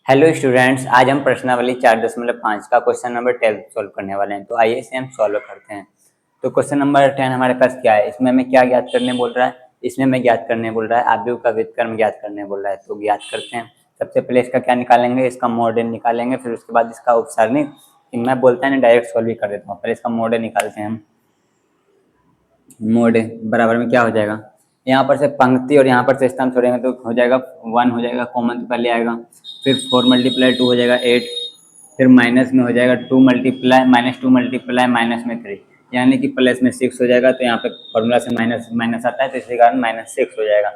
Hello students, आज हम प्रश्नावली 4.5 का क्वेश्चन नंबर 10 सॉल्व करने वाले हैं। तो आइए इसे हम सॉल्व करते हैं। तो क्वेश्चन नंबर 10 हमारे पास क्या है, इसमें हमें क्या ज्ञात करने बोल रहा है। इसमें हमें ज्ञात करने बोल रहा है आव्यूह का व्युत्क्रम ज्ञात करने बोल रहा है। तो ज्ञात करते हैं। सबसे पहले इसका क्या निकालेंगे, इसका मॉडल निकालेंगे, फिर उसके बाद इसका उपसारणिक। मैं बोलता है ना, डायरेक्ट सॉल्व ही कर देता हूँ। पहले इसका मॉडल निकालते हैं हम। मोड बराबर में क्या हो जाएगा, यहाँ पर से पंक्ति और यहाँ पर से स्तंभ छोड़ेंगे तो हो जाएगा 1 हो जाएगा, कॉमन तो पहले आएगा। फिर 4 × 2 हो जाएगा 8। फिर माइनस में हो जाएगा 2 मल्टीप्लाई -2 मल्टीप्लाई माइनस में 3, यानी कि प्लस में 6 हो जाएगा। तो यहाँ पे फॉर्मूला से माइनस माइनस आता है, तो इसी कारण -6 हो जाएगा।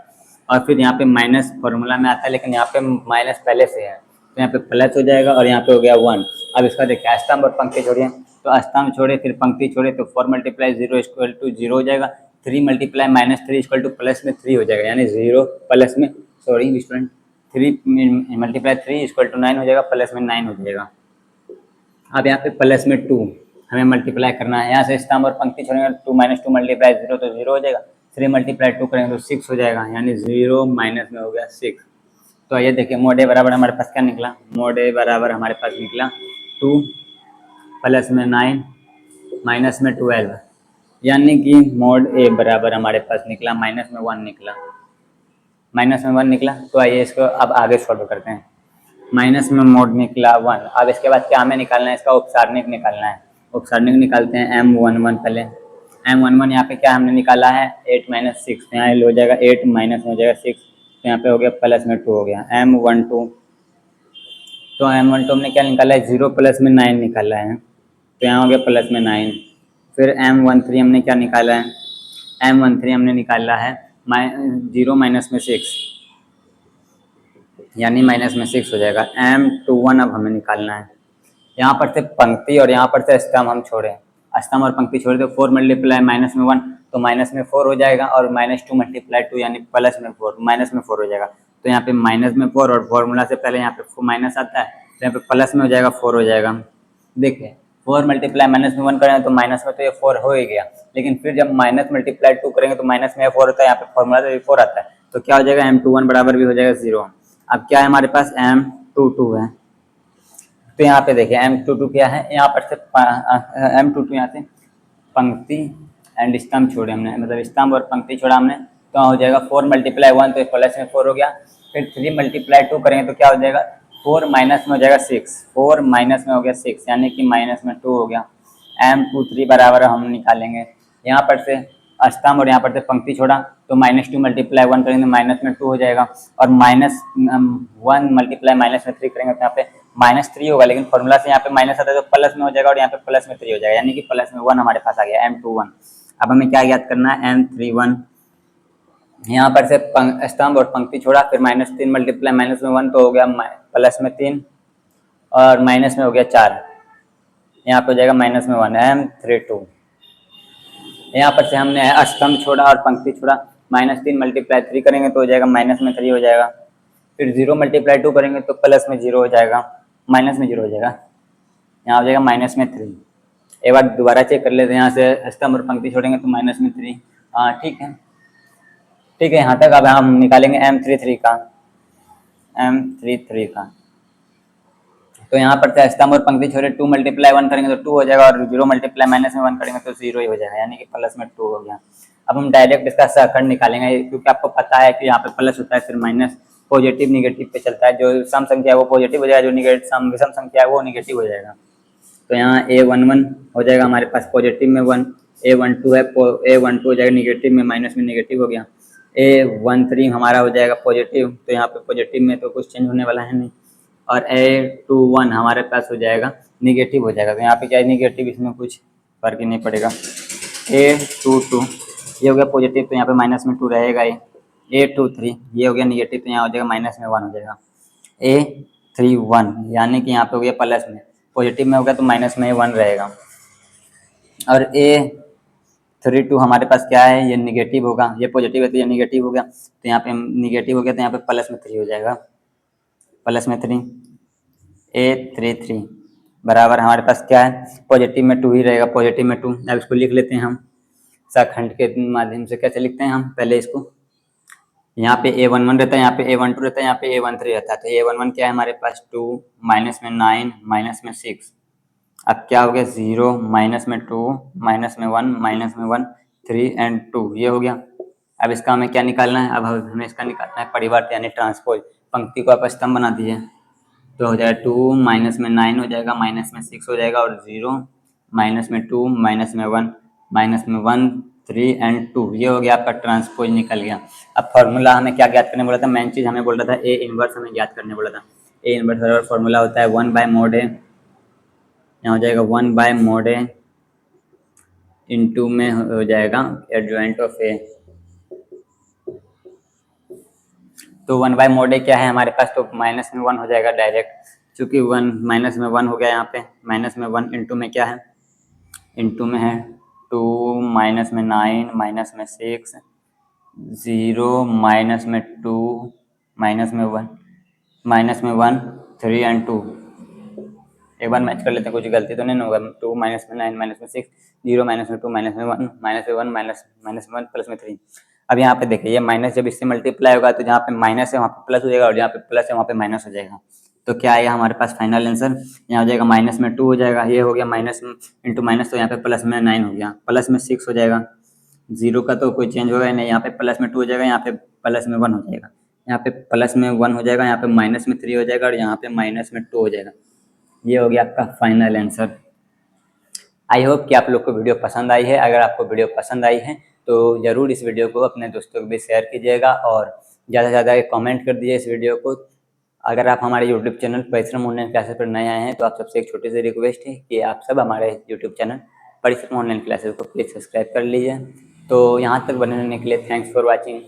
और फिर यहाँ पे माइनस फॉर्मूला में आता है, लेकिन यहाँ पे माइनस पहले से है, तो यहाँ पे प्लस हो जाएगा और यहाँ पे हो गया 1। अब इसका देखिए स्तंभ और पंक्ति छोड़िए, तो स्तंभ छोड़े फिर पंक्ति छोड़े तो 4 × 0 = 0 हो जाएगा। 3 × -3 = प्लस में 3 हो जाएगा, यानी 0 प्लस में स्टूडेंट 3 × 3 = 9 हो जाएगा, प्लस में 9 हो जाएगा। अब यहाँ पे प्लस में 2 हमें मल्टीप्लाई करना है, यहाँ से स्तंभ और पंक्ति छोड़ेंगे 2 - 2 × 0 तो 0 हो जाएगा। 3 × 2 करेंगे तो 6 हो जाएगा, यानी 0 माइनस में हो गया 6। तो आइए देखिए मोड ए बराबर हमारे पास क्या निकला। मोड ए बराबर हमारे पास निकला 2 प्लस में 9 माइनस में 12, यानी कि मोड ए बराबर हमारे पास निकला माइनस में 1 निकला। माइनस में 1 निकला, तो आइए इसको अब आगे सॉल्व करते हैं। माइनस में मोड निकला 1। अब इसके बाद क्या हमें निकालना है, इसका उपसारणिक निकालना है। उपसारणिक निकालते हैं M11 पहले। M11 यहाँ पे क्या हमने निकाला है 8 - 6, यहाँ हो जाएगा 8 माइनस में हो जाएगा 6, तो यहाँ पे हो गया प्लस में 2 हो गया M12। तो M12 हमने क्या निकाला है 0 प्लस में 9 निकाला है, तो यहाँ हो गया प्लस में 9। फिर M13 हमने क्या निकाला है, M13 हमने निकाला है 0 माइनस में 6, यानी माइनस में 6 हो जाएगा। M21 अब हमें निकालना है। यहाँ पर से पंक्ति और यहाँ पर से स्तंभ हम छोड़े, स्तंभ और पंक्ति छोड़े तो 4 मल्टीप्लाई माइनस में 1 तो माइनस में 4 हो जाएगा, और -2 × 2 यानी प्लस में 4 माइनस में 4 हो जाएगा। तो यहाँ पे माइनस में 4 और फॉर्मूला से पहले यहाँ पे माइनस आता है, तो यहाँ पे प्लस में हो जाएगा 4 हो जाएगा। देखिए 4 मल्टीप्लाई माइनस में 1 करेंगे तो माइनस में तो ये 4 हो ही गया, लेकिन फिर जब -2 करेंगे तो माइनस में 4 होता है, यहाँ पे फॉर्मूला से 4 आता है, तो क्या हो जाएगा M21 बराबर भी हो जाएगा 0। अब क्या है हमारे पास M22 है, तो यहाँ पे देखिए M22 क्या है, यहाँ पर से M22 यहाँ से पंक्ति एंड स्तंभ छोड़े हमने, मतलब स्तंभ और पंक्ति छोड़ा हमने, तो हो जाएगा 4 × 1 तो प्लस में 4 हो गया। फिर 3 × 2 करेंगे तो क्या हो जाएगा 4 माइनस में हो जाएगा 6, 4 माइनस में हो गया 6, यानी कि माइनस में 2 हो गया। M23 बराबर हम निकालेंगे, यहाँ पर से स्तंभ और यहाँ पर से पंक्ति छोड़ा तो -2 × 1 करेंगे तो माइनस में 2 हो जाएगा, और -1 × -3 करेंगे तो यहाँ पे -3 होगा, लेकिन फॉर्मूला से यहाँ पे माइनस आता है तो प्लस में हो जाएगा, और यहाँ पे प्लस में 3 हो जाएगा, यानी कि प्लस में 1 हमारे पास आ गया M21। अब हमें क्या याद करना है M31, यहाँ पर से स्तंभ और पंक्ति छोड़ा, फिर -3 × -1 तो हो गया प्लस में 3, और माइनस में हो गया 4, यहाँ पे हो जाएगा माइनस में 1 M32। यहाँ पर से हमने स्तंभ छोड़ा और पंक्ति छोड़ा, -3 × 3 करेंगे तो हो जाएगा माइनस में 3 हो जाएगा। फिर 0 × 2 करेंगे तो प्लस में 0 हो जाएगा, माइनस में 0 हो जाएगा, यहाँ हो जाएगा -3। एक बार दोबारा चेक कर लेते हैं, यहाँ से स्तंभ और पंक्ति छोड़ेंगे तो -3। हाँ ठीक है, ठीक है यहाँ तक। अब हम निकालेंगे M33 का, M33 का। तो यहाँ पर से स्तंभ और पंक्ति छोड़े 2 × 1 करेंगे तो 2 हो जाएगा, और 0 × -1 करेंगे तो 0 ही हो जाएगा, यानी कि प्लस में 2 हो गया। अब हम डायरेक्ट इसका सहखंड निकालेंगे, क्योंकि आपको पता है कि यहाँ पे प्लस होता है फिर माइनस पॉजिटिव निगेटिव पे चलता है। जो सम संख्या है वो पॉजिटिव हो जाएगा, जो विषम संख्या है वो निगेटिव हो जाएगा। तो यहाँ A11 हो जाएगा हमारे पास पॉजिटिव में 1, A12 है, A12 हो जाएगा निगेटिव में, माइनस में निगेटिव हो गया। A13 हमारा हो जाएगा पॉजिटिव, तो यहाँ पे पॉजिटिव में तो कुछ चेंज होने वाला है नहीं, और A21 हमारे पास हो जाएगा निगेटिव हो जाएगा। तो यहाँ पे क्या है निगेटिव, इसमें कुछ फर्क ही नहीं पड़ेगा। A22 ये हो गया पॉजिटिव, तो यहाँ पे माइनस में 2 रहेगा ही। A23 ये हो गया निगेटिव, तो यहाँ हो जाएगा माइनस में 1 हो जाएगा। A31 यानी कि यहाँ पे हो गया प्लस में, पॉजिटिव में हो गया तो माइनस में 1 रहेगा। और A32 हमारे पास क्या है, ये निगेटिव होगा, ये पॉजिटिव है तो ये निगेटिव हो गया, तो यहाँ पे निगेटिव हो गया तो यहाँ पे प्लस में 3 हो जाएगा, प्लस में 3। A33 बराबर हमारे पास क्या है, पॉजिटिव में 2 ही रहेगा, पॉजिटिव में 2। अब इसको लिख लेते हैं हम सहखंड के माध्यम से। कैसे लिखते हैं हम, पहले इसको यहाँ पे A11 रहता है, यहाँ पे A12 रहता है, यहाँ पे A13 रहता है। तो A11 क्या है हमारे पास 2, माइनस में 9, माइनस में 6। अब क्या हो गया 0, माइनस में 2, माइनस में 1, माइनस में 1, 3 एंड 2, ये हो गया। अब इसका हमें क्या निकालना है, अब हमें इसका निकालना है परिवर्त यानी ट्रांसपोज। पंक्ति को आप स्तंभ बना दीजिए, तो हो जाएगा 2 माइनस में 9 हो जाएगा, माइनस में 6 हो जाएगा, और 0 माइनस में 2, माइनस में 1, माइनस में 1, 3 एंड 2, ये हो गया आपका ट्रांसपोज निकल गया। अब फॉर्मूला हमें क्या ज्ञात करने बोला था, मेन चीज़ हमें बोल रहा था ए इनवर्स हमें ज्ञात करने बोला था। ए इनवर्स बराबर फॉर्मूला होता है 1 बाय मोड ए, यहाँ हो जाएगा 1 बाय मोड ए इंटू में हो जाएगा एडजॉइंट ऑफ ए। तो 1 बाय मोड ए क्या है हमारे पास, तो माइनस में 1 हो जाएगा डायरेक्ट, चूंकि 1 माइनस में 1 हो गया यहाँ पे, माइनस में 1 इंटू में क्या है, इंटू में है 2, माइनस में 9, माइनस में 6, 0 माइनस में 2, माइनस में 1, माइनस में 1, 3 एंड 2। एक बार मैच कर लेते हैं, कुछ गलती तो नहीं होगा। 2 माइनस में 9, माइनस में 6, 0 माइनस में 2, माइनस में 1, माइनस में 1, माइनस में 1, प्लस में 3। अब यहाँ पे देखिए, ये माइनस जब इससे मल्टीप्लाई होगा तो जहाँ पे माइनस है वहाँ पे प्लस हो जाएगा, और जहाँ पे प्लस है वहाँ पे माइनस हो जाएगा। तो क्या आएगा हमारे पास फाइनल आंसर, यहाँ हो जाएगा माइनस में 2 हो जाएगा, ये हो गया माइनस इंटू माइनस, तो यहाँ पे प्लस में 9 हो गया, प्लस में 6 हो जाएगा। 0 का तो कोई चेंज होगा ही नहीं, यहाँ पे प्लस में 2 हो जाएगा, यहाँ पे प्लस में 1 हो जाएगा, यहाँ पे प्लस में 1 हो जाएगा, यहाँ पे माइनस में 3 हो जाएगा, और यहाँ पे माइनस में 2 हो जाएगा। ये हो गया आपका फाइनल आंसर। आई होप कि आप लोग को वीडियो पसंद आई है। अगर आपको वीडियो पसंद आई है तो ज़रूर इस वीडियो को अपने दोस्तों को भी शेयर कीजिएगा, और ज़्यादा से ज़्यादा कमेंट कर दीजिए इस वीडियो को। अगर आप हमारे यूट्यूब चैनल परिश्रम ऑनलाइन क्लासेस पर नए आए हैं तो आप सबसे एक छोटी सी रिक्वेस्ट है कि आप सब हमारे यूट्यूब चैनल परिश्रम ऑनलाइन क्लासेस को प्लीज़ सब्सक्राइब कर लीजिए। तो यहाँ तक बने रहने के लिए थैंक्स फॉर वॉचिंग।